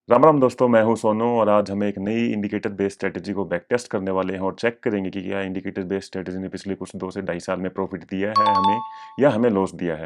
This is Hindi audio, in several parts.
राम राम दोस्तों, मैं हूं सोनू और आज हम एक नई इंडिकेटर बेस्ड स्ट्रेटजी को बैक टेस्ट करने वाले हैं और चेक करेंगे कि क्या इंडिकेटर बेस्ड स्ट्रेटजी ने पिछले कुछ 2 से ढाई साल में प्रॉफिट दिया है हमें या हमें लॉस दिया है।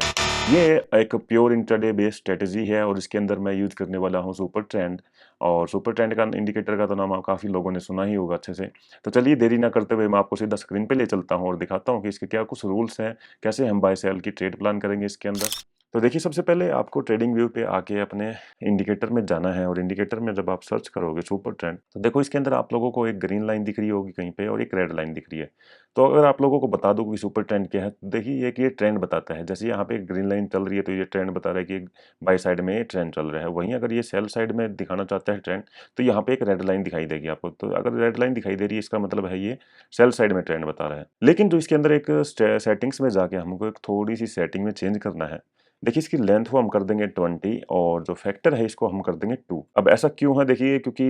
ये एक प्योर इंट्राडे बेस्ड स्ट्रेटजी है और इसके अंदर मैं यूज करने वाला हूं सुपर ट्रेंड। और सुपर ट्रेंड का इंडिकेटर का तो नाम काफ़ी लोगों ने सुना ही होगा अच्छे से। तो चलिए देरी ना करते हुए मैं आपको सीधा स्क्रीन पे ले चलता हूँ और दिखाता हूँ कि इसके क्या कुछ रूल्स हैं, कैसे हम बाय सेल की ट्रेड प्लान करेंगे इसके अंदर। तो देखिए, सबसे पहले आपको ट्रेडिंग व्यू पे आके अपने इंडिकेटर में जाना है और इंडिकेटर में जब आप सर्च करोगे सुपर ट्रेंड, तो देखो इसके अंदर आप लोगों को एक ग्रीन लाइन दिख रही होगी कहीं पे और एक रेड लाइन दिख रही है। तो अगर आप लोगों को बता दूं कि सुपर ट्रेंड क्या है, तो देखिए ये ट्रेंड बताता है। जैसे यहाँ पे एक ग्रीन लाइन चल रही है तो ये ट्रेंड बता रहा है कि बाई साइड में ये ट्रेंड चल रहा है। वहीं अगर ये सेल साइड में दिखाना चाहता है ट्रेंड, तो यहाँ पे एक रेड लाइन दिखाई देगी आपको। तो अगर रेड लाइन दिखाई दे रही है, इसका मतलब है ये सेल साइड में ट्रेंड बता रहा है। लेकिन जो इसके अंदर एक सेटिंग्स में जाके हमको एक थोड़ी सी सेटिंग में चेंज करना है। देखिए, इसकी लेंथ को हम कर देंगे 20 और जो फैक्टर है इसको हम कर देंगे 2। अब ऐसा क्यों है, देखिए क्योंकि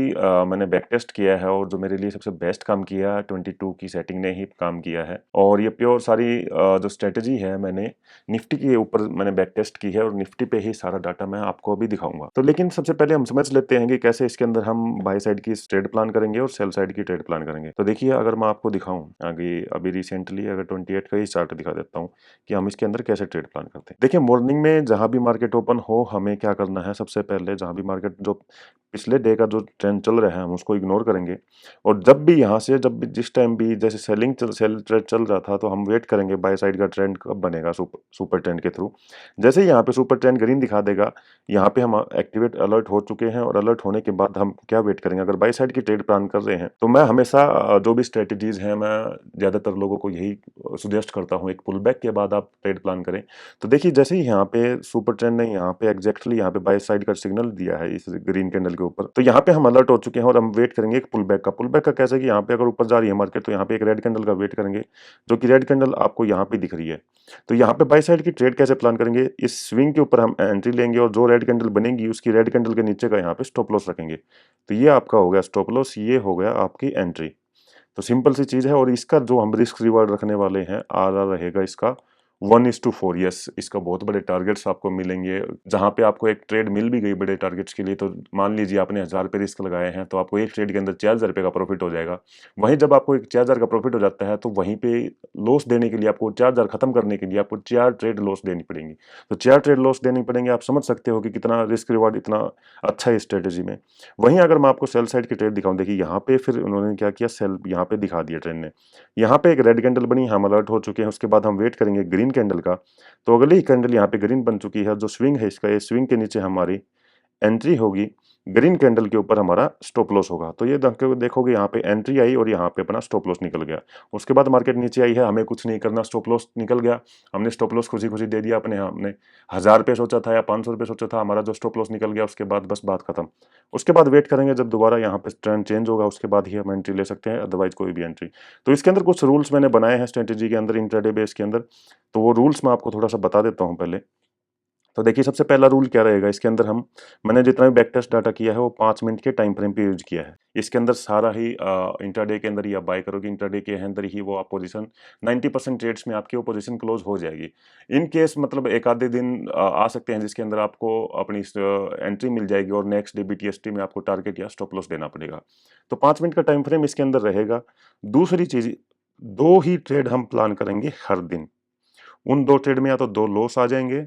मैंने बैक टेस्ट किया है और जो मेरे लिए सबसे बेस्ट काम किया 22 की सेटिंग ने ही काम किया है। और ये प्योर सारी जो स्ट्रेटजी है मैंने निफ्टी के ऊपर मैंने बैक टेस्ट की है और निफ्टी पे ही सारा डाटा मैं आपको अभी दिखाऊंगा। तो लेकिन सबसे पहले हम समझ लेते हैं कि कैसे इसके अंदर हम बाय साइड की ट्रेड प्लान करेंगे और सेल साइड की ट्रेड प्लान करेंगे। तो देखिए, अगर मैं आपको दिखाऊं आगे अभी रिसेंटली अगर 28 का ही चार्ट दिखा देता हूँ कि हम इसके अंदर कैसे ट्रेड प्लान करते हैं। देखिए, मॉर्निंग में जहां भी मार्केट ओपन हो हमें क्या करना है, सबसे पहले जहां भी मार्केट जो पिछले डे का जो ट्रेंड चल रहा है हम उसको इग्नोर करेंगे। और जब भी यहाँ से जब भी जिस टाइम भी जैसे सेल ट्रेड चल रहा था तो हम वेट करेंगे बाय साइड का ट्रेंड कब बनेगा सुपर ट्रेंड के थ्रू। जैसे ही यहाँ पे सुपर ट्रेंड ग्रीन दिखा देगा, यहाँ पे हम एक्टिवेट अलर्ट हो चुके हैं और अलर्ट होने के बाद हम क्या वेट करेंगे। अगर बाय साइड की ट्रेड प्लान कर रहे हैं तो मैं हमेशा जो भी स्ट्रेटेजीज हैं मैं ज़्यादातर लोगों को यही सजेस्ट करता हूँ, एक पुल बैक के बाद आप ट्रेड प्लान करें। तो देखिए, जैसे ही यहाँ पे सुपर ट्रेंड ने यहाँ पे एग्जैक्टली यहाँ पे बाय साइड का सिग्नल दिया है इस ग्रीन कैंडल के ऊपर, तो यहाँ पे हम अलर्ट हो चुके हैं और हम वेट करेंगे एक पुल बैक का। पुल बैक का कैसे कि यहाँ पे अगर ऊपर जा रही है मार्केट तो यहाँ पे एक रेड कैंडल का वेट करेंगे, जो कि रेड कैंडल आपको यहाँ पे दिख रही है। तो यहाँ पे बाय साइड की ट्रेड कैसे प्लान करेंगे, इस स्विंग के ऊपर हम एंट्री लेंगे और जो रेड कैंडल बनेगी उसकी रेड कैंडल के नीचे का यहाँ पे स्टॉप लॉस रखेंगे। तो ये आपका हो गया स्टॉप लॉस, ये हो गया आपकी एंट्री। तो सिंपल सी चीज़ है और इसका जो हम रिस्क रिवार्ड रखने वाले हैं आधा रहेगा इसका 1:4। यस, इसका बहुत बड़े टारगेट्स आपको मिलेंगे। जहाँ पे आपको एक ट्रेड मिल भी गई बड़े टारगेट्स के लिए, तो मान लीजिए आपने 1000 रुपये रिस्क लगाए हैं तो आपको एक ट्रेड के अंदर 4000 रुपये का प्रॉफिट हो जाएगा। वहीं जब आपको एक 4000 का प्रॉफिट हो जाता है तो वहीं पे लॉस देने के लिए आपको 4000 खत्म करने के लिए आपको 4 ट्रेड लॉस देनी पड़ेंगी। तो 4 ट्रेड लॉस देनी पड़ेंगे, आप समझ सकते हो कि कितना रिस्क रिवार्ड इतना अच्छा है इस स्ट्रेटेजी में। वहीं अगर मैं आपको सेल साइड की ट्रेड दिखाऊं, देखिए यहाँ पे फिर उन्होंने क्या किया, सेल यहाँ पे दिखा दिया ट्रेंड ने। यहाँ पे एक रेड कैंडल बनी, हम अलर्ट हो चुके हैं। उसके बाद हम वेट करेंगे ग्रीन कैंडल का। तो अगली ही कैंडल यहाँ पे ग्रीन बन चुकी है, जो स्विंग है इसका, ये स्विंग के नीचे हमारी एंट्री होगी, ग्रीन कैंडल के ऊपर हमारा स्टॉप लॉस होगा। तो ये देखोगे यहाँ पे एंट्री आई और यहाँ पे अपना स्टॉप लॉस निकल गया। उसके बाद मार्केट नीचे आई है, हमें कुछ नहीं करना, स्टॉप लॉस निकल गया। हमने स्टॉप लॉस खुशी खुशी दे दिया अपने, हमने 1000 रुपये सोचा था या 500 रुपये सोचा था, हमारा जो स्टॉप लॉस निकल गया। उसके बाद बस बात खत्म। उसके बाद वेट करेंगे जब दोबारा यहाँ पे ट्रेंड चेंज होगा, उसके बाद ही हम एंट्री ले सकते हैं, अदरवाइज कोई भी एंट्री। तो इसके अंदर कुछ रूल्स मैंने बनाए हैं स्ट्रेटेजी के अंदर, इंट्राडे बेस के अंदर। तो वो रूल्स मैं आपको थोड़ा सा बता देता हूँ पहले। तो देखिए, सबसे पहला रूल क्या रहेगा इसके अंदर, हम मैंने जितना भी बैक टेस्ट डाटा किया है वो 5 मिनट के टाइम फ्रेम पे यूज किया है। इसके अंदर सारा ही इंट्राडे के अंदर ही आप बाय करोगे, इंट्राडे के अंदर ही वो आप पोजीशन 90% ट्रेड्स में आपकी वो पोजीशन क्लोज हो जाएगी। इन केस मतलब एक आधे दिन आ सकते हैं जिसके अंदर आपको अपनी एंट्री मिल जाएगी और नेक्स्ट डे बीटीएसटी में आपको टारगेट या स्टॉप लॉस देना पड़ेगा। तो 5 मिनट का टाइम फ्रेम इसके अंदर रहेगा। दूसरी चीज, 2 ही ट्रेड हम प्लान करेंगे हर दिन। उन 2 ट्रेड में या तो 2 लॉस आ जाएंगे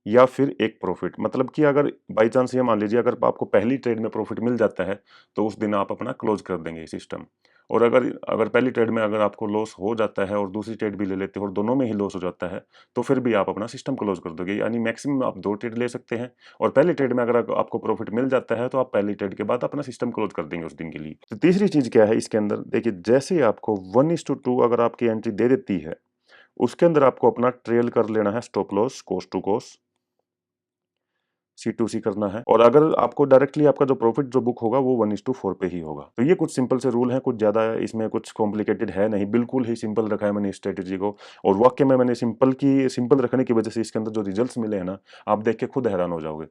या फिर एक प्रॉफिट। मतलब कि अगर बाई चांस ये मान लीजिए अगर आपको पहली ट्रेड में प्रॉफिट मिल जाता है तो उस दिन आप अपना क्लोज कर देंगे सिस्टम। और अगर अगर पहली ट्रेड में अगर आपको लॉस हो जाता है और दूसरी ट्रेड भी ले लेते हो और दोनों में ही लॉस हो जाता है, तो फिर भी आप अपना सिस्टम क्लोज कर दोगे। यानी मैक्सिमम आप 2 ट्रेड ले सकते हैं और पहली ट्रेड में अगर आपको प्रॉफिट मिल जाता है तो आप पहली ट्रेड के बाद अपना सिस्टम क्लोज कर देंगे उस दिन के लिए। तो तीसरी चीज क्या है इसके अंदर, देखिए जैसे ही आपको 1:2 अगर आपकी एंट्री दे देती है, उसके अंदर आपको अपना ट्रेल कर लेना है stop loss cost to cost, C2C करना है। और अगर आपको डायरेक्टली आपका जो प्रॉफिट जो बुक होगा वो 1:4 पे ही होगा। तो ये कुछ सिंपल से रूल हैं, कुछ ज़्यादा इसमें कुछ कॉम्प्लिकेटेड है नहीं, बिल्कुल ही सिंपल रखा है मैंने इस स्ट्रेटेजी को। और वाकई में मैंने सिंपल रखने की वजह से इसके अंदर जो रिजल्ट्स मिले हैं ना, आप देख के खुद हैरान हो जाओगे।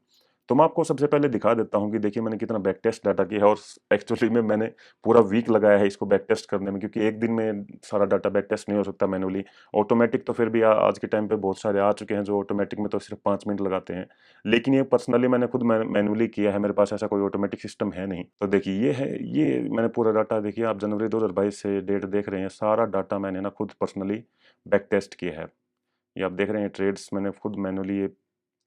तो मैं आपको सबसे पहले दिखा देता हूँ कि देखिए मैंने कितना बैक टेस्ट डाटा किया है, और एक्चुअली में मैंने पूरा वीक लगाया है इसको बैक टेस्ट करने में, क्योंकि एक दिन में सारा डाटा बैक टेस्ट नहीं हो सकता मैनुअली। ऑटोमेटिक तो फिर भी आज के टाइम पे बहुत सारे आ चुके हैं जो ऑटोमेटिक में तो सिर्फ 5 मिनट लगाते हैं, लेकिन ये पर्सनली मैंने खुद मैनुअली किया है, मेरे पास ऐसा कोई ऑटोमेटिक सिस्टम है नहीं। तो देखिए ये है, ये मैंने पूरा डाटा, देखिए आप जनवरी 2022 से डेट देख रहे हैं, सारा डाटा मैंने ना खुद पर्सनली बैक टेस्ट किया है। ये आप देख रहे हैं ट्रेड्स मैंने खुद मैनुअली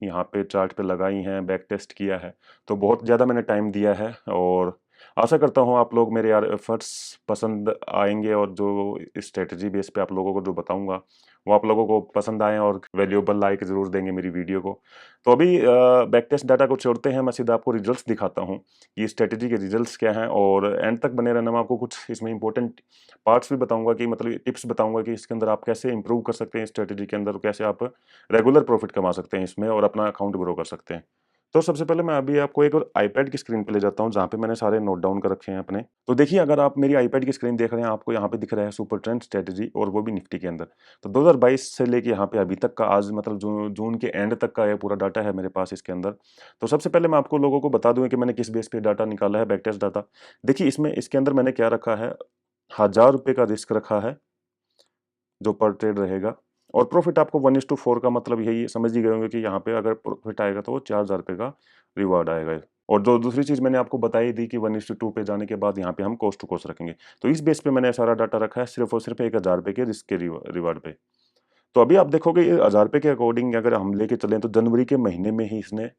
यहाँ पे चार्ट पे लगाई हैं, बैक टेस्ट किया है, तो बहुत ज़्यादा मैंने टाइम दिया है। और आशा करता हूँ आप लोग मेरे यार एफर्ट्स पसंद आएंगे, और जो स्ट्रेटजी बेस पे आप लोगों को जो बताऊंगा वो आप लोगों को पसंद आए, और वैल्यूएबल लाइक ज़रूर देंगे मेरी वीडियो को। तो अभी बैक टेस्ट डाटा को छोड़ते हैं, मैं सीधा आपको रिजल्ट्स दिखाता हूँ कि स्ट्रेटजी के रिजल्ट्स क्या हैं, और एंड तक बने रहना। मैं आपको कुछ इसमें इंपॉर्टेंट पार्ट्स भी बताऊंगा, कि मतलब टिप्स बताऊंगा कि इसके अंदर आप कैसे इंप्रूव कर सकते हैं स्ट्रेटजी के अंदर, कैसे आप रेगुलर प्रॉफिट कमा सकते हैं इसमें और अपना अकाउंट ग्रो कर सकते हैं। तो सबसे पहले मैं अभी आपको एक और आईपैड की स्क्रीन पे ले जाता हूँ, जहाँ पे मैंने सारे नोट डाउन कर रखे हैं अपने। तो देखिए अगर आप मेरी आईपैड की स्क्रीन देख रहे हैं, आपको यहाँ पे दिख रहा है सुपर ट्रेंड स्ट्रेटजी, और वो भी निफ्टी के अंदर। तो 2022 से लेके यहाँ पे अभी तक का, आज मतलब जून के एंड तक का ये पूरा डाटा है मेरे पास इसके अंदर। तो सबसे पहले मैं आपको लोगों को बता दूं कि मैंने किस बेस पे डाटा निकाला है, बैक टेस्ट डाटा। देखिए इसमें इसके अंदर मैंने क्या रखा है, 1000 रुपये का रिस्क रखा है जो पर ट्रेड रहेगा, और प्रॉफिट आपको 1:4 का मतलब यही समझ ही गए होंगे कि यहाँ पे अगर प्रॉफिट आएगा तो वो 4000 रुपये का रिवार्ड आएगा। और जो दूसरी चीज़ मैंने आपको बताई थी कि 1:2 पे जाने के बाद यहाँ पे हम कॉस्ट टू कॉस्ट रखेंगे, तो इस बेस पे मैंने सारा डाटा रखा है सिर्फ और सिर्फ 1000 रुपये के रिस्क के रिवार्ड पे। तो अभी आप देखोगे ये 1000 रुपये के अकॉर्डिंग अगर हम लेके चलें, तो जनवरी के महीने में ही इसने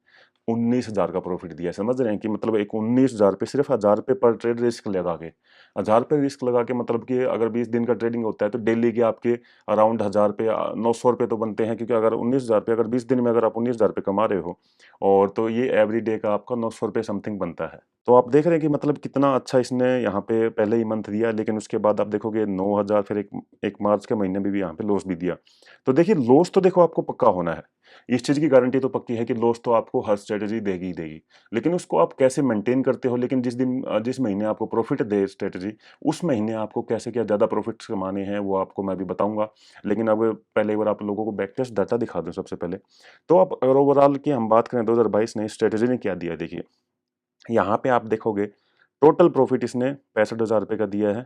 19,000 का प्रॉफिट दिया है। समझ रहे हैं कि मतलब एक 19,000 पे सिर्फ 1000 रुपये पर ट्रेड रिस्क लगा के, 1000 रुपये रिस्क लगा के, मतलब कि अगर 20 दिन का ट्रेडिंग होता है तो डेली के आपके अराउंड 1000 रुपये 900 रुपये तो बनते हैं, क्योंकि अगर 19,000 पे अगर 20 दिन में अगर आप 19,000 रुपये कमा रहे हो, और तो ये एवरी डे का आपका 900 रुपये समथिंग बनता है। तो आप देख रहे हैं कि मतलब कितना अच्छा इसने यहाँ पे पहले ही मंथ दिया, लेकिन उसके बाद आप देखोगे 9,000, फिर एक मार्च के महीने में भी यहाँ पे लॉस भी दिया। तो देखिए लॉस तो देखो आपको पक्का होना है, इस चीज़ की गारंटी तो पक्की है कि लॉस तो आपको हर स्ट्रेटजी देगी ही देगी, लेकिन उसको आप कैसे मेंटेन करते हो। लेकिन जिस महीने आपको प्रॉफिट दे स्ट्रेटजी, उस महीने आपको कैसे क्या ज़्यादा प्रॉफिट्स कमाने हैं वो आपको मैं भी बताऊंगा। लेकिन अब पहले एक बार आप लोगों को बैक टेस्ट डाटा दिखा दूं सबसे पहले। तो आप अगर ओवरऑल की हम बात करें 2022 ने स्ट्रेटजी ने क्या दिया, देखिए यहाँ पे आप देखोगे टोटल प्रॉफिट इसने 65,000 रुपये का दिया है,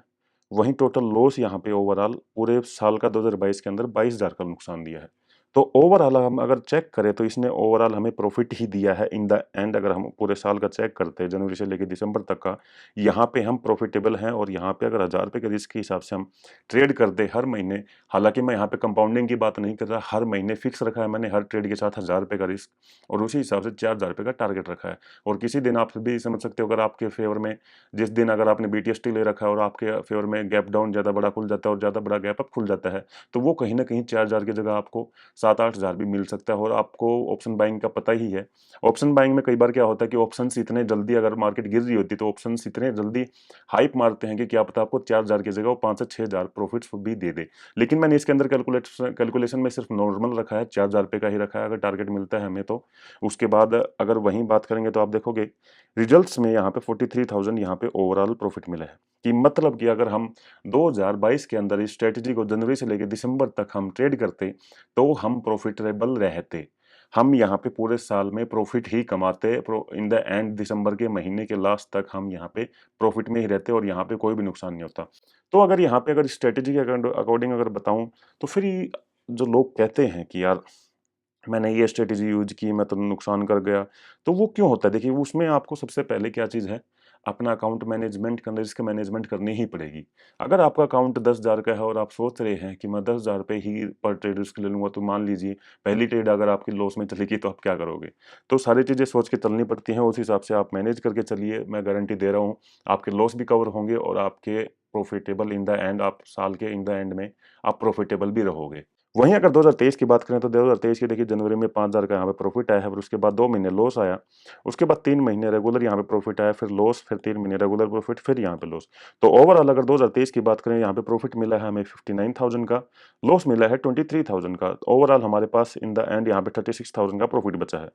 वहीं टोटल लॉस यहाँ पे ओवरऑल पूरे साल का 2022 के अंदर 22,000 का नुकसान दिया है। तो ओवरऑल हम अगर चेक करें तो इसने ओवरऑल हमें प्रॉफिट ही दिया है इन द एंड। अगर हम पूरे साल का चेक करते हैं जनवरी से लेकर दिसंबर तक का, यहाँ पे हम प्रॉफिटेबल हैं। और यहाँ पे अगर 1000 रुपये के रिस्क के हिसाब से हम ट्रेड करते हर महीने, हालांकि मैं यहाँ पे कंपाउंडिंग की बात नहीं कर रहा, हर महीने फिक्स रखा है मैंने हर ट्रेड के साथ 1000 रुपये का रिस्क, और उसी हिसाब से 4000 रुपये का टारगेट रखा है। और किसी दिन आप भी समझ सकते हो, अगर आपके फेवर में जिस दिन अगर आपने BTST ले रखा है और आपके फेवर में गैप डाउन ज़्यादा बड़ा खुल जाता है और ज़्यादा बड़ा गैप अप खुल जाता है, तो वो कहीं ना कहीं 4000 की जगह आपको 7-8 हज़ार भी मिल सकता है। और आपको ऑप्शन बाइंग का पता ही है, ऑप्शन बाइंग में कई बार क्या होता है कि ऑप्शंस इतने जल्दी, अगर मार्केट गिर रही होती तो ऑप्शंस इतने जल्दी हाइप मारते हैं कि क्या पता आपको 4000 की जगह वो 5 से 6 हज़ार प्रॉफिट्स भी दे दे। लेकिन मैंने इसके अंदर कैलकुलेशन में सिर्फ नॉर्मल रखा है, 4000 रुपये का ही रखा है अगर टारगेट मिलता है हमें तो। उसके बाद अगर वहीं बात करेंगे तो आप देखोगे रिजल्ट्स में यहाँ पे 43,000 यहाँ पे ओवरऑल प्रॉफिट मिला है। कि मतलब कि अगर हम 2022 के अंदर इस स्ट्रेटजी को जनवरी से लेकर दिसंबर तक हम ट्रेड करते, तो हम प्रॉफिटेबल रहते। हम यहाँ पे पूरे साल में प्रॉफिट ही कमाते, इन द एंड दिसंबर के महीने के लास्ट तक हम यहाँ पे प्रॉफिट में ही रहते, और यहाँ पे कोई भी नुकसान नहीं होता। तो अगर यहाँ पे अगर स्ट्रेटजी के अकॉर्डिंग अगर बताऊँ, तो फिर जो लोग कहते हैं कि यार मैंने ये स्ट्रेटजी यूज़ की, मैं तो नुकसान कर गया, तो वो क्यों होता है? देखिए उसमें आपको सबसे पहले क्या चीज़ है, अपना अकाउंट मैनेजमेंट करना, रिस्क मैनेजमेंट करनी ही पड़ेगी। अगर आपका अकाउंट 10,000 का है और आप सोच रहे हैं कि मैं 10,000 रुपये ही पर ट्रेड रिस्क ले लूँगा, तो मान लीजिए पहली ट्रेड अगर आपकी लॉस में चलेगी तो आप क्या करोगे? तो सारी चीज़ें सोच के चलनी पड़ती हैं, उस हिसाब से आप मैनेज करके चलिए। मैं गारंटी दे रहा हूँ, आपके लॉस भी कवर होंगे और आपके प्रॉफिटेबल इन द एंड, आप साल के इन द एंड में आप प्रॉफिटेबल भी रहोगे। वहीं अगर 2023 की बात करें तो 2023 की देखिए जनवरी में 5,000 का यहाँ पे प्रॉफिट आया है, फिर उसके बाद 2 महीने लॉस आया, उसके बाद 3 महीने रेगुलर यहाँ पे प्रॉफिट आया, फिर लॉस, फिर 3 महीने रेगुलर प्रॉफिट, फिर यहाँ पे लॉस। तो ओवरऑल अगर 2023 की बात करें, यहाँ पे प्रॉफिट मिला है हमें 59,000 का, लॉस मिला है 23,000 का। ओवरऑल हमारे पास इन द एंड यहाँ पे 36,000 का प्रॉफिट बचा है।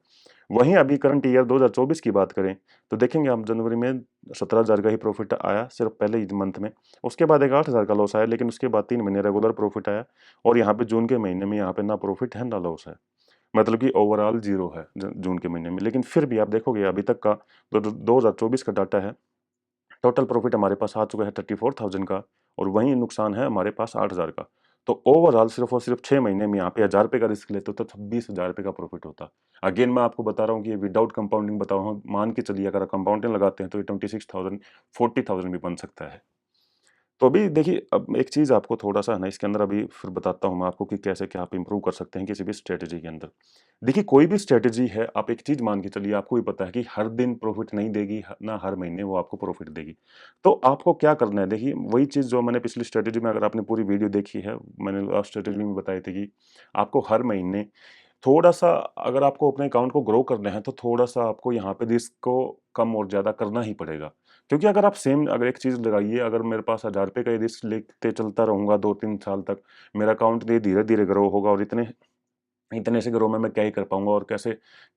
वहीं अभी करंट ईयर 2024 की बात करें तो देखेंगे हम जनवरी में 17,000 का ही प्रॉफिट आया सिर्फ पहले ही मंथ में, उसके बाद एक 8,000 का लॉस आया, लेकिन उसके बाद 3 महीने रेगुलर प्रॉफिट आया, और यहाँ पे जून के महीने में यहाँ पे ना प्रॉफिट है ना लॉस है। मतलब कि ओवरऑल ज़ीरो है जून के महीने में। लेकिन फिर भी आप देखोगे अभी तक का 2024 का डाटा है, टोटल प्रॉफिट हमारे पास आ चुका है 34,000 का, और वहीं नुकसान है हमारे पास 8,000 का। तो ओवरऑल सिर्फ और सिर्फ 6 महीने में यहाँ पे 1000 रुपये का रिस्क लेते हो तो 26,000 रुपये का प्रॉफिट होता। अगेन मैं आपको बता रहा हूँ कि ये विदाउट कंपाउंडिंग बता रहा हूँ, मान के चलिए अगर कंपाउंडिंग लगाते हैं तो ये 26,000 40,000 भी बन सकता है। तो अभी देखिए, अब एक चीज़ आपको थोड़ा-सा है ना इसके अंदर अभी फिर बताता हूँ मैं आपको कि कैसे क्या आप इम्प्रूव कर सकते हैं किसी भी स्ट्रैटेजी के अंदर। देखिए, कोई भी स्ट्रैटेजी है, आप एक चीज़ मान के चलिए, आपको भी पता है कि हर दिन प्रॉफ़िट नहीं देगी, ना हर महीने वो आपको प्रॉफ़िट देगी। तो आपको क्या करना है, देखिए वही चीज़ जो मैंने पिछली स्ट्रैटेजी में, अगर आपने पूरी वीडियो देखी है, मैंने लास्ट स्ट्रैटेजी में बताई थी कि आपको हर महीने थोड़ा-सा, अगर आपको अपने अकाउंट को ग्रो करना है, तो थोड़ा-सा आपको यहाँ पे रिस्क को कम और ज़्यादा करना ही पड़ेगा। क्योंकि अगर आप सेम, अगर एक चीज़ लगाइए, अगर मेरे पास ₹1000 का ही रिस्क लेते चलता रहूँगा 2-3 साल तक, मेरा अकाउंट ये धीरे-धीरे ग्रो होगा, और इतने इतने से ग्रो में मैं क्या ही कर पाऊँगा और कैसे,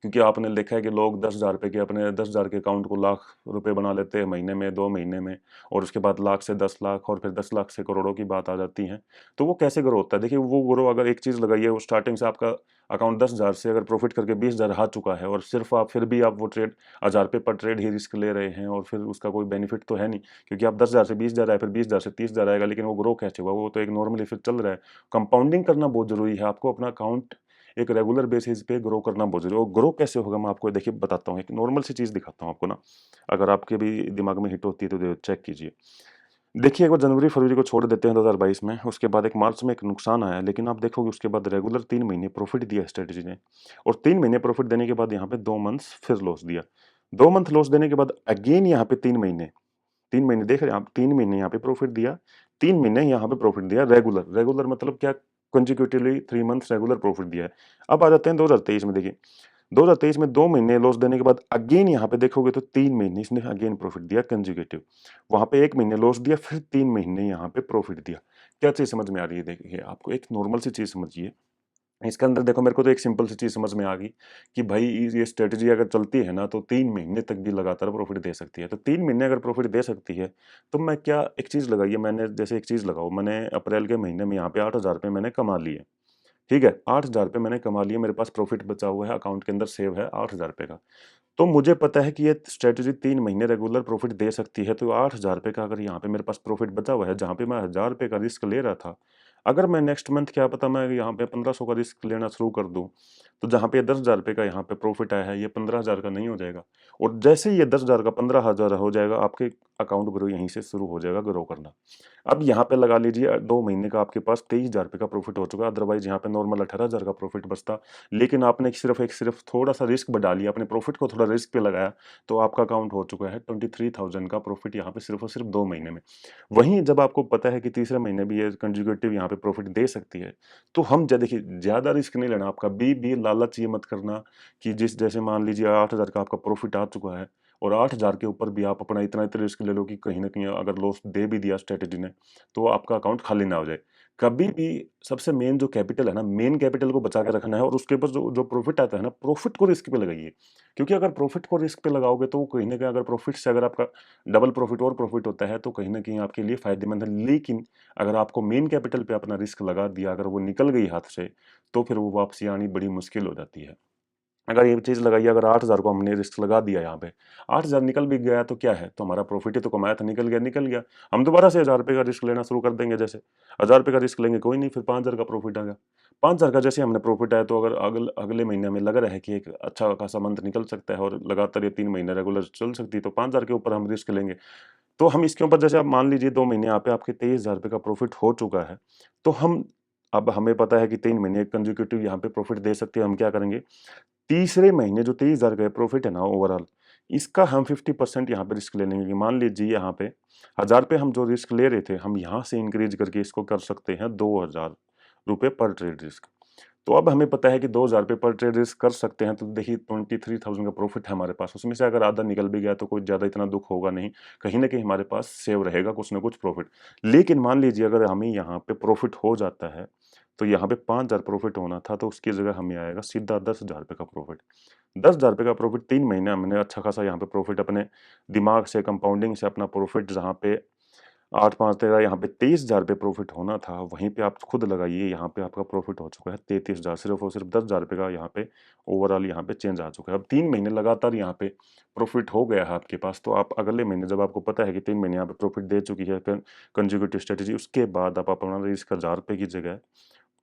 क्योंकि आपने देखा है कि लोग 10,000 रुपए के, अपने 10,000 के अकाउंट को लाख रुपए बना लेते हैं महीने में, 2 महीने में, और उसके बाद लाख से 10 लाख, और फिर 10 लाख से करोड़ों की बात आ जाती है। तो वो कैसे ग्रो होता है? देखिए, वो ग्रो, अगर एक चीज़ लगाइए, वो स्टार्टिंग से आपका अकाउंट 10,000 से अगर प्रॉफ़िट करके 20,000 आ चुका है, और सिर्फ़ आप फिर भी आप वो ट्रेड ₹1000 पर ट्रेड ही रिस्क ले रहे हैं, और फिर उसका कोई बेनिफिट तो है नहीं, क्योंकि आप 10,000 से 20,000 आए, फिर 20,000 से 30,000 आएगा, लेकिन वो ग्रो कैसे हुआ? वो तो एक नॉर्मली फिर चल रहा है। कंपाउंडिंग करना बहुत ज़रूरी है, आपको अपना अकाउंट एक रेगुलर बेसिस पे ग्रो करना बहुत ज़रूरी है, और ग्रो कैसे होगा मैं आपको देखिए बताता हूँ, एक नॉर्मल सी चीज़ दिखाता हूँ आपको ना, अगर आपके भी दिमाग में हिट होती है तो चेक कीजिए। देखिए, एक बार जनवरी-फरवरी को छोड़ देते हैं 2022 में, उसके बाद एक मार्च में एक नुकसान आया, लेकिन आप देखोगे उसके बाद रेगुलर 3 महीने प्रॉफिट दिया स्ट्रैटेजी ने, और 3 महीने प्रॉफिट देने के बाद यहाँ पे 2 मंथ्स फिर लॉस दिया। 2 मंथ लॉस देने के बाद अगेन यहाँ पे 3 महीने देख रहे हैं आप, 3 महीने यहाँ पे प्रॉफिट दिया, 3 महीने यहाँ पे प्रॉफिट दिया रेगुलर, रेगुलर मतलब क्या, कंसेक्यूटिवली 3 मंथ्स रेगुलर प्रॉफिट दिया है। अब आ जाते हैं 2023 में, देखिए 2023 में 2 महीने लॉस देने के बाद अगेन यहाँ पे देखोगे तो 3 महीने इसने अगेन प्रॉफिट दिया कंसेक्यूटिव। वहाँ पे 1 महीने लॉस दिया, फिर 3 महीने यहाँ पे प्रॉफिट दिया। क्या चीज़ समझ में आ रही है? देखिए, आपको एक नॉर्मल सी चीज़ समझिए। इसके अंदर देखो, मेरे को तो एक सिंपल सी चीज़ समझ में आ गई कि भाई ये स्ट्रैटेजी अगर चलती है ना, तो 3 महीने तक भी लगातार प्रॉफिट दे सकती है। तो 3 महीने अगर प्रॉफिट दे सकती है, तो मैं क्या, एक चीज़ लगाइए, मैंने जैसे एक चीज़ लगाओ, मैंने अप्रैल के महीने में यहाँ पे 8,000 रुपए मैंने कमा लिए। ठीक है? 8,000 रुपए मैंने कमा लिए, मेरे पास प्रॉफिट बचा हुआ है, अकाउंट के अंदर सेव है 8,000 रुपए का। तो मुझे पता है कि ये स्ट्रैटेजी 3 महीने रेगुलर प्रॉफिट दे सकती है, तो 8,000 रुपए का अगर यहाँ पे मेरे पास प्रॉफिट बचा हुआ है, जहाँ पे मैं 1,000 रुपए का रिस्क ले रहा था, अगर मैं नेक्स्ट मंथ क्या पता मैं यहाँ पे 1500 का रिस्क लेना शुरू कर दूँ, तो जहाँ पे 10,000 रुपए का यहाँ पे प्रॉफिट आया है, ये 15,000 का नहीं हो जाएगा। और जैसे ही ये 10,000 का 15,000 हो जाएगा, आपके अकाउंट ग्रो यहीं से शुरू हो जाएगा ग्रो करना। अब यहाँ पे लगा लीजिए 2 महीने का आपके पास 23,000 रुपए का प्रॉफिट हो चुका है, अदरवाइज़ यहाँ पे नॉर्मल 18,000 का प्रॉफिट बचता। लेकिन आपने सिर्फ थोड़ा-सा रिस्क बढ़ा लिया, अपने प्रॉफिट को थोड़ा रिस्क पे लगाया, तो आपका अकाउंट हो चुका है 23,000 का प्रॉफिट यहाँ पे सिर्फ और सिर्फ 2 महीने में। वहीं जब आपको पता है कि तीसरे महीने भी ये कंसेक्यूटिव यहाँ पे प्रॉफिट दे सकती है, तो हम देखिए, ज़्यादा रिस्क नहीं लेना, आप कभी भी लालच ये मत करना कि जैसे मान लीजिए 8,000 का आपका प्रॉफिट आ चुका है, और 8,000 के ऊपर भी आप अपना इतना-इतना रिस्क ले लो कि कहीं न कहीं अगर लॉस दे भी दिया स्ट्रैटेजी ने, तो आपका अकाउंट खाली ना हो जाए। कभी भी सबसे मेन जो कैपिटल है ना, मेन कैपिटल को बचा के रखना है, और उसके ऊपर जो जो प्रॉफिट आता है ना, प्रॉफिट को रिस्क पे लगाइए। क्योंकि अगर प्रॉफिट को रिस्क पे लगाओगे, तो वो कहीं न कहीं, अगर प्रॉफिट से अगर आपका डबल प्रॉफिट और प्रॉफिट होता है, तो कहीं न कहीं आपके लिए फ़ायदेमंद है। लेकिन अगर आपको मेन कैपिटल पे अपना रिस्क लगा दिया, अगर वो निकल गई हाथ से, तो फिर वो वापसी आनी बड़ी मुश्किल हो जाती है। अगर ये चीज़ लगाइए, अगर 8,000 को हमने रिस्क लगा दिया यहाँ पे, 8,000 निकल भी गया तो क्या है? तो हमारा प्रॉफिट ही तो कमाया था, निकल गया, निकल गया। हम दोबारा से 1,000 रुपए का रिस्क लेना शुरू कर देंगे जैसे। 1,000 रुपए का रिस्क लेंगे, कोई नहीं, फिर 5,000 का प्रॉफिट आ गया। 5,000 का जैसे हमने प्रॉफिट आया, तो अगर अगले महीने हमें लग रहा है कि एक अच्छा खासा मंथ निकल सकता है, और लगातार ये 3 महीने रेगुलर चल सकती है, तो 5,000 के ऊपर हम रिस्क लेंगे। तो हम इसके ऊपर, जैसे आप मान लीजिए 2 महीने यहाँ पे आपके 23,000 रुपए का प्रॉफिट हो चुका है, तो हम, अब हमें पता है कि 3 महीने कंसेक्यूटिव यहाँ पे प्रॉफिट दे सकते हैं, हम क्या करेंगे, तीसरे महीने जो 23,000 का प्रॉफिट है ना ओवरऑल, इसका हम 50% यहाँ पे रिस्क ले लेंगे, कि मान लीजिए यहाँ पे 1,000 पे हम जो रिस्क ले रहे थे, हम यहाँ से इंक्रीज़ करके इसको कर सकते हैं 2,000 रुपए पर ट्रेड रिस्क। तो अब हमें पता है कि 2,000 रुपए पर ट्रेड रिस्क कर सकते हैं, तो देखिए 23,000 का प्रॉफिट है हमारे पास, उसमें से अगर आधा निकल भी गया, तो कोई ज़्यादा इतना दुःख होगा नहीं, कहीं न कहीं हमारे पास सेव रहेगा कुछ न कुछ प्रॉफिट। लेकिन मान लीजिए अगर हमें यहाँ पे प्रॉफिट हो जाता है, तो यहाँ पे 5,000 प्रॉफिट होना था, तो उसकी जगह हमें आएगा सीधा 10,000 रुपए का प्रॉफिट। 10,000 रुपए का प्रॉफिट 3 महीने हमने अच्छा खासा यहाँ पे प्रॉफिट अपने दिमाग से, कंपाउंडिंग से अपना प्रॉफिट जहाँ पे 8 5 13 यहाँ पे 23,000 रुपए प्रॉफिट होना था, वहीं पे आप खुद लगाइए, यहाँ पे आपका प्रॉफिट हो चुका है 33,000, सिर्फ़ और सिर्फ 10,000 रुपए का यहाँ पे ओवरऑल यहाँ पे चेंज आ चुका है। अब 3 महीने लगातार यहाँ पे प्रॉफिट हो गया है आपके पास, तो आप अगले महीने जब आपको पता है कि 3 महीने यहाँ पे प्रॉफिट दे चुकी है कंसेक्यूटिव स्ट्रैटेजी, उसके बाद आप अपना रिस्क 1000 रुपए की जगह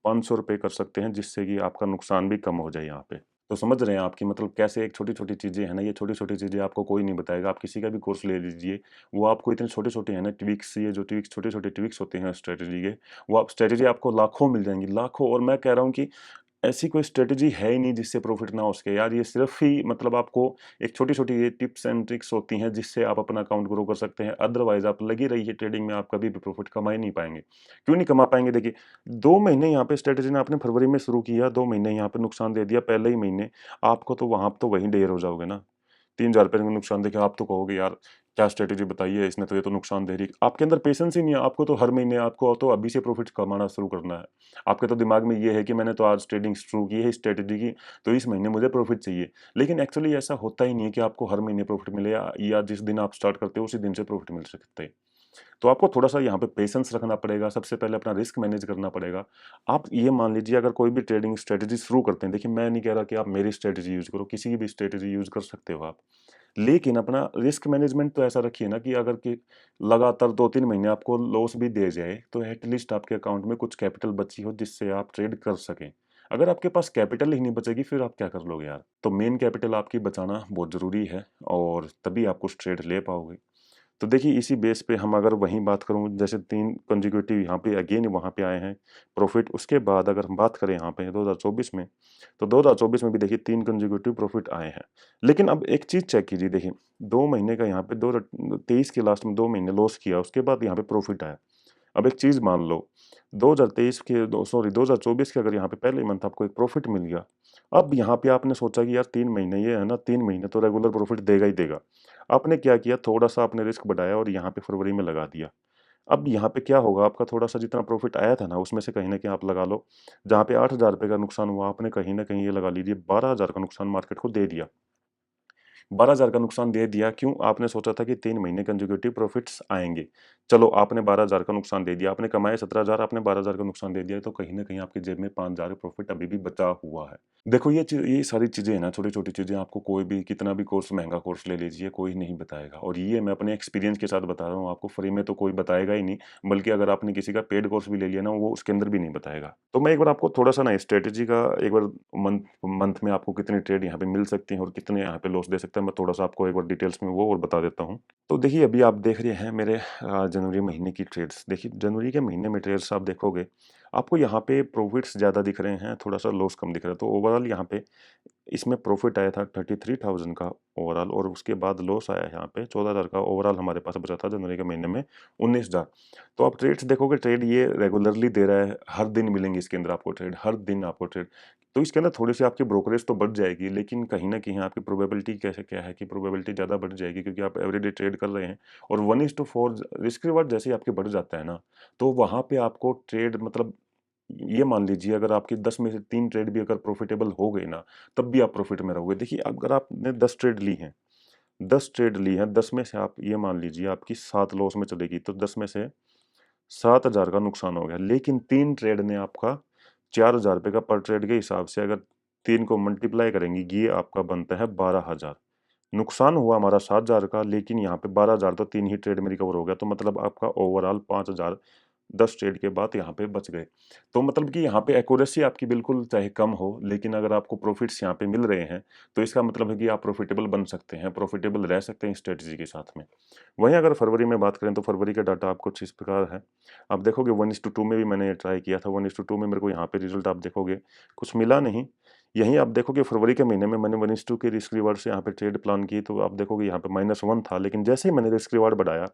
500 रुपए कर सकते हैं, जिससे कि आपका नुकसान भी कम हो जाए यहाँ पे। तो समझ रहे हैं आप कि मतलब कैसे एक छोटी-छोटी चीज़ें हैं ना, ये छोटी-छोटी चीज़ें आपको कोई नहीं बताएगा। आप किसी का भी कोर्स ले लीजिए, वो आपको इतने छोटे-छोटे हैं ना ट्विक्स, ये जो ट्विक्स छोटे-छोटे ट्विक्स होते हैं स्ट्रैटेजी के, वो आप स्ट्रैटेजी आपको लाखों मिल जाएँगी, लाखों। और मैं कह रहा हूँ कि ऐसी कोई स्ट्रैटेजी है ही नहीं जिससे प्रॉफ़िट ना हो सके यार। ये सिर्फ़ ही मतलब आपको एक छोटी-छोटी ये टिप्स एंड ट्रिक्स होती हैं जिससे आप अपना अकाउंट ग्रो कर सकते हैं। अदरवाइज़ आप लगे रहिए ट्रेडिंग में, आप कभी भी प्रॉफ़िट कमा ही नहीं पाएँगे। क्यों नहीं कमा पाएँगे? देखिए, 2 महीने यहाँ पे स्ट्रैटेजी ने आपने फरवरी में शुरू किया, 2 महीने यहाँ पे नुकसान दे दिया पहले ही महीने, आपको तो वहाँ तो वहीं ढेर हो जाओगे ना। 3,000 रुपए का नुकसान देखिए, आप तो कहोगे यार क्या स्ट्रैटेजी बताई है इसने, तो ये तो नुकसान दे रही है। आपके अंदर पेशेंस ही नहीं है, आपको तो हर महीने आपको तो अभी से प्रॉफ़िट कमाना शुरू करना है। आपके तो दिमाग में ये है कि मैंने तो आज ट्रेडिंग शुरू की है स्ट्रैटेजी की, तो इस महीने मुझे प्रॉफ़िट चाहिए। लेकिन एक्चुअली ऐसा होता ही नहीं है कि आपको हर महीने प्रॉफ़िट मिले, या जिस दिन आप स्टार्ट करते हो उसी दिन से प्रॉफ़िट मिल सकते हैं। तो आपको थोड़ा-सा यहाँ पे पेशेंस रखना पड़ेगा, सबसे पहले अपना रिस्क मैनेज करना पड़ेगा। आप ये मान लीजिए अगर कोई भी ट्रेडिंग स्ट्रैटेजी शुरू करते हैं, देखिए मैं नहीं कह रहा कि आप मेरी स्ट्रैटेजी यूज़ करो, किसी की भी स्ट्रैटेजी यूज़ कर सकते हो आप। लेकिन अपना रिस्क मैनेजमेंट तो ऐसा रखिए ना कि अगर कि लगातार 2-3 महीने आपको लॉस भी दे जाए, तो एट लीस्ट आपके अकाउंट में कुछ कैपिटल बची हो जिससे आप ट्रेड कर सकें। अगर आपके पास कैपिटल ही नहीं बचेगी, फिर आप क्या कर लोगे यार? तो मेन कैपिटल आपकी बचाना बहुत ज़रूरी है, और तभी आप कुछ ट्रेड ले पाओगे। तो देखिए इसी बेस पे हम अगर वहीं बात करूँ, जैसे 3 कंसेक्यूटिव यहाँ पे अगेन वहाँ पे आए हैं प्रॉफ़िट, उसके बाद अगर हम बात करें यहाँ पे 2024 में, तो 2024 में भी देखिए 3 कंसेक्यूटिव प्रॉफ़िट आए हैं। लेकिन अब एक चीज़ चेक कीजिए, देखिए 2 महीने का यहाँ पे 23 के लास्ट में 2 महीने लॉस किया, उसके बाद यहाँ पे प्रॉफ़िट आया। अब एक चीज़ मान लो, 2023 के दो सॉरी 2024 के अगर यहाँ पे पहले मंथ आपको एक प्रॉफ़िट मिल गया। अब यहाँ पे आपने सोचा कि यार 3 महीने ये है ना, 3 महीने तो रेगुलर प्रॉफ़िट देगा ही देगा। आपने क्या किया, थोड़ा-सा आपने रिस्क बढ़ाया और यहाँ पे फरवरी में लगा दिया। अब यहाँ पे क्या होगा, आपका थोड़ा-सा जितना प्रॉफ़िट आया था ना, उसमें से कहीं न कहीं आप लगा लो, जहाँ पे 8,000 रुपए का नुकसान हुआ, आपने कहीं न कहीं ये लगा लीजिए 12,000 का नुकसान मार्केट को दे दिया। 12,000 का नुकसान दे दिया, क्यों? आपने सोचा था कि 3 महीने कंसेक्यूटिव प्रॉफिट्स आएँगे। चलो आपने 12,000 का नुकसान दे दिया, आपने कमाए 17,000, आपने 12,000 का नुकसान दे दिया, तो कहीं न कहीं आपकी जेब में 5,000 प्रॉफिट अभी भी बचा हुआ है। देखो ये सारी चीज़ें हैं ना, छोटी-छोटी चीज़ें, आपको कोई भी कितना भी कोर्स, महँगा कोर्स ले लीजिए, कोई नहीं बताएगा, और ये मैं अपने एक्सपीरियंस के साथ बता रहा हूँ आपको, फ्री में तो कोई बताएगा ही नहीं, बल्कि अगर आपने किसी का पेड कोर्स भी ले लिया ना, वो उसके अंदर भी नहीं बताएगा। तो मैं एक बार आपको थोड़ा-सा ना स्ट्रैटेजी का एक बार मंथ मंथ में आपको कितनी ट्रेड यहाँ पे मिल सकती हैं और कितने यहाँ पे लॉस दे सकता है, मैं थोड़ा-सा आपको एक बार डिटेल्स में वो और बता देता हूँ। तो देखिए अभी आप देख रहे हैं मेरे जनवरी महीने की ट्रेड्स। देखिए जनवरी के महीने में ट्रेड्स आप देखोगे, आपको यहाँ पे प्रॉफिट्स ज़्यादा दिख रहे हैं, थोड़ा-सा लॉस कम दिख रहा है। तो ओवरऑल यहाँ पे इसमें प्रॉफिट आया था 33,000 का ओवरऑल, और उसके बाद लॉस आया यहाँ पे 14,000 का। ओवरऑल हमारे पास बचा था जनवरी के महीने में 19,000। तो आप ट्रेड्स देखोगे, ट्रेड ये रेगुलरली दे रहा है, हर दिन मिलेंगे इसके अंदर आपको ट्रेड, हर दिन आपको ट्रेड। तो इसके अंदर थोड़ी-सी आपकी ब्रोकरेज तो बढ़ जाएगी, लेकिन कहीं न कहीं आपकी प्रोबेबिलिटी कैसे क्या है कि प्रोबेबिलिटी ज़्यादा बढ़ जाएगी, क्योंकि आप एवरीडे ट्रेड कर रहे हैं, और 1:4 रिस्क रिवार्ड जैसे ही आपके बढ़ जाता है ना, तो वहाँ पे आपको ट्रेड मतलब ये मान लीजिए अगर आपकी 10 में से 3 ट्रेड भी अगर प्रॉफिटेबल हो गई ना, तब भी आप प्रॉफिट में रहोगे। देखिए अगर आपने 10 ट्रेड ली हैं, 10 ट्रेड ली हैं, 10 में से आप ये मान लीजिए आपकी 7 लॉस में चलेगी, तो 10 में से 7,000 का नुकसान हो गया। लेकिन 3 ट्रेड ने आपका 4,000 रुपए का पर ट्रेड के हिसाब से अगर 3 को मल्टीप्लाई करेंगे, ये आपका बनता है 12,000। नुकसान हुआ हमारा 7,000 का, लेकिन यहाँ पे 12,000 तो 3 ही ट्रेड में रिकवर हो गया, तो मतलब आपका ओवरऑल 5,000 10 ट्रेड के बाद यहाँ पे बच गए। तो मतलब कि यहाँ पे एक्यूरेसी आपकी बिल्कुल चाहे कम हो, लेकिन अगर आपको प्रॉफिट्स यहाँ पे मिल रहे हैं, तो इसका मतलब है कि आप प्रॉफिटेबल बन सकते हैं, प्रॉफिटेबल रह सकते हैं स्ट्रेटजी के साथ में। वहीं अगर फरवरी में बात करें, तो फरवरी का डाटा आपको कुछ इस प्रकार है। आप देखोगे 1:2 में भी मैंने ट्राई किया था, 1:2 में मेरे को यहाँ पे रिज़ल्ट आप देखोगे, कुछ मिला नहीं। यहीं आप देखोगे फरवरी के महीने में मैंने 1:2 के रिस्क रिवार्ड से यहाँ पे ट्रेड प्लान की, तो आप देखोगे यहाँ पे -1 था, लेकिन जैसे ही मैंने रिस्क रिवार्ड बढ़ाया,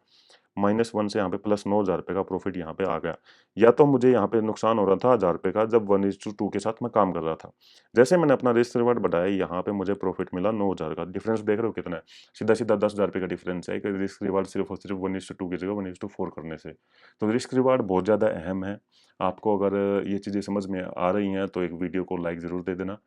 -1 से यहाँ पे प्लस 9,000 रुपए का प्रॉफिट यहाँ पे आ गया। या तो मुझे यहाँ पे नुकसान हो रहा था 1,000 रुपए का, जब 1:2 के साथ मैं काम कर रहा था। जैसे मैंने अपना रिस्क रिवार्ड बढ़ाया, यहाँ पे मुझे प्रॉफिट मिला 9,000 का। डिफरेंस देख रहे हो कितना है? सीधा-सीधा 10,000 रुपए का डिफरेंस है, कि रिस्क रिवार्ड सिर्फ़ और सिर्फ 1:2 की जगह 1:4 करने से। तो रिस्क रिवार्ड बहुत ज़्यादा अहम है। आपको अगर ये चीज़ें समझ में आ रही हैं तो एक वीडियो को लाइक ज़रूर दे देना।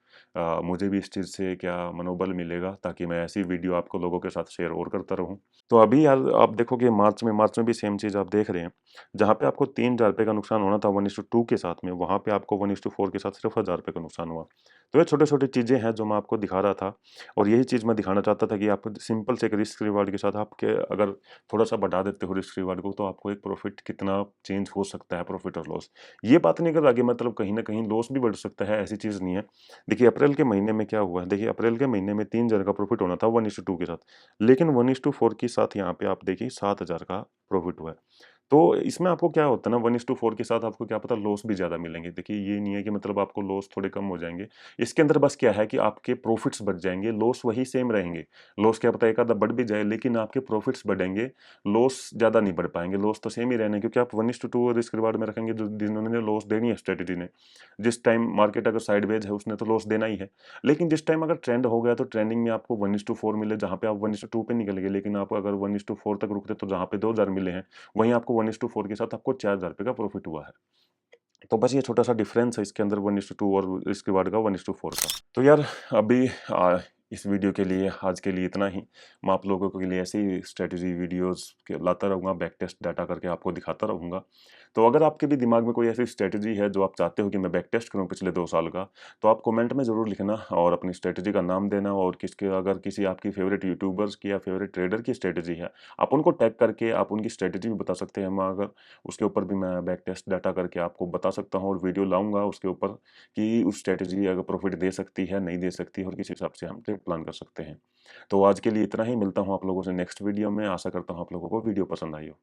मुझे भी इस चीज़ से क्या मनोबल मिलेगा ताकि मैं ऐसी वीडियो आपको लोगों के साथ शेयर और करता रहूँ। तो अभी यार आप देखोगे मार्च में भी सेम चीज़ आप देख रहे हैं। जहाँ पे आपको ₹3000 का नुकसान होना था 1:2 के साथ में, वहाँ पे आपको 1:4 के साथ सिर्फ़ ₹1000 का नुकसान हुआ। तो ये छोटे-छोटे चीज़ें हैं जो मैं आपको दिखा रहा था और यही चीज़ मैं दिखाना चाहता था कि आप सिंपल से एक रिस्क रिवार्ड के साथ आपके अगर थोड़ा-सा बढ़ा देते हो रिस्क रिवार्ड को तो आपको एक प्रॉफ़िट कितना चेंज हो सकता है, प्रॉफ़िट और लॉस। ये बात नहीं कर रहा कि मतलब कहीं न कहीं लॉस भी बढ़ सकता है, ऐसी चीज़ नहीं है। देखिए अप्रैल के महीने में क्या हुआ है, देखिए अप्रैल के महीने में 3000 का प्रॉफ़िट होना था 1:2 के साथ, लेकिन 1:4 के साथ यहाँ पे आप देखिए 7000 का प्रॉफ़िट हुआ है। तो इसमें आपको क्या होता है ना 1:4 के साथ आपको क्या पता लॉस भी ज़्यादा मिलेंगे। देखिए ये नहीं है कि मतलब आपको लॉस थोड़े कम हो जाएँगे। इसके अंदर बस क्या है कि आपके प्रॉफ़िट्स बढ़ जाएँगे, लॉस वही सेम रहेंगे। लॉस क्या पता एक आधा बढ़ भी जाए लेकिन आपके प्रॉफ़िट्स बढ़ेंगे, लॉस ज़्यादा नहीं बढ़ पाएँगे, लॉस तो सेम ही रहने क्योंकि आप 1:2 रिस्क रिवार्ड में रखेंगे जो जिन्होंने लॉस देनी है स्ट्रैटेजी ने। जिस टाइम मार्केट अगर साइडवेज है उसने तो लॉस देना ही है। लेकिन जिस टाइम अगर ट्रेंड हो गया तो ट्रेंडिंग में आपको 1:4 मिले जहाँ पे आप 1:2 पे निकल गए लेकिन आप अगर 1:4 तक रुकते तो जहाँ पे 2000 मिले हैं वहीं आपको 1:4 के साथ आपको ₹4000 का प्रॉफ़िट हुआ है। तो बस ये छोटा-सा डिफ़रेंस है इसके अंदर 1:2 और इसके बाद का 1:4 का। तो यार अभी इस वीडियो के लिए आज के लिए इतना ही। मैं आप लोगों के लिए ऐसे ही स्ट्रैटेजी वीडियोज़ के लाता रहूँगा, बैक टेस्ट डाटा करके आपको दिखाता रहूँगा। तो अगर आपके भी दिमाग में कोई ऐसी स्ट्रैटेजी है जो आप चाहते हो कि मैं बैक टेस्ट करूँ पिछले 2 साल का, तो आप कमेंट में ज़रूर लिखना और अपनी स्ट्रैटेजी का नाम देना और किसके अगर किसी आपकी फ़ेवरेट यूट्यूबर्स की या फ़ेवरेट ट्रेडर की स्ट्रैटेजी है, आप उनको टैग करके आप उनकी स्ट्रैटेजी भी बता सकते हैं। मैं अगर उसके ऊपर भी मैं बैक टेस्ट डाटा करके आपको बता सकता हूँ और वीडियो लाऊँगा उसके ऊपर कि उस स्ट्रैटेजी अगर प्रॉफ़िट दे सकती है, नहीं दे सकती और किस हिसाब से हम ट्रेड प्लान कर सकते हैं। तो आज के लिए इतना ही, मिलता हूँ आप लोगों से नेक्स्ट वीडियो में। आशा करता हूँ आप लोगों को वीडियो पसंद आई हो।